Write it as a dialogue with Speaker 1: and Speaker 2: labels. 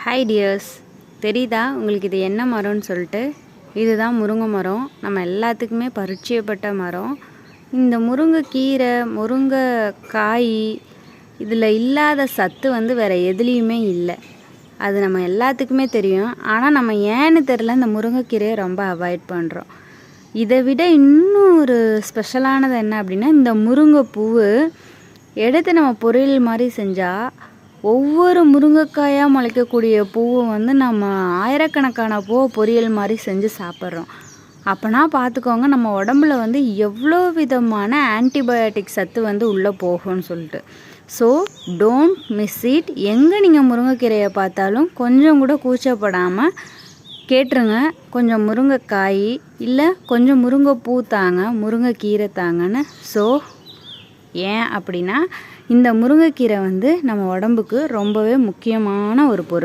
Speaker 1: Hi tears, தெரியுதா உங்களுக்கு இது என்ன மரம்னு சொல்லிட்டு? இதுதான் முருங்கை மரம். நம்ம எல்லாத்துக்குமே பரிச்சயப்பட்ட மரம். இந்த முருங்கைக்கீரை, முருங்கைக்காய் இதில் இல்லாத சத்து வேறு எதுலேயுமே இல்லை. அது நம்ம எல்லாத்துக்குமே தெரியும். ஆனால் நம்ம ஏன்னு தெரில இந்த முருங்கைக்கீரையை ரொம்ப அவாய்ட் பண்ணுறோம். இதை விட இன்னும் ஒரு ஸ்பெஷலானது என்ன அப்படின்னா, இந்த முருங்கைப்பூவு எடுத்து நம்ம பொரியல் மாதிரி செஞ்சால் ஒவ்வொரு முருங்கைக்காயாக முளைக்கக்கூடிய பூவும் நம்ம ஆயிரக்கணக்கான பூவை பொரியல் மாதிரி செஞ்சு சாப்பிட்றோம். அப்போனா பார்த்துக்கோங்க நம்ம உடம்புல எவ்வளோ விதமான ஆன்டிபயோட்டிக் சத்து உள்ளே போகும்னு சொல்லிட்டு. So don't miss it. எங்கே நீங்கள் முருங்கைக்கீரையை பார்த்தாலும் கொஞ்சம் கூட கூச்சப்படாமல் கேட்டுருங்க, கொஞ்சம் முருங்கைக்காய் இல்லை கொஞ்சம் முருங்கைப்பூ தாங்க, முருங்கைக்கீரை தாங்கன்னு. ஸோ ஏன் அப்படின்னா இந்த முருங்கைக்கீரை நம்ம உடம்புக்கு ரொம்பவே முக்கியமான ஒரு பொருள்.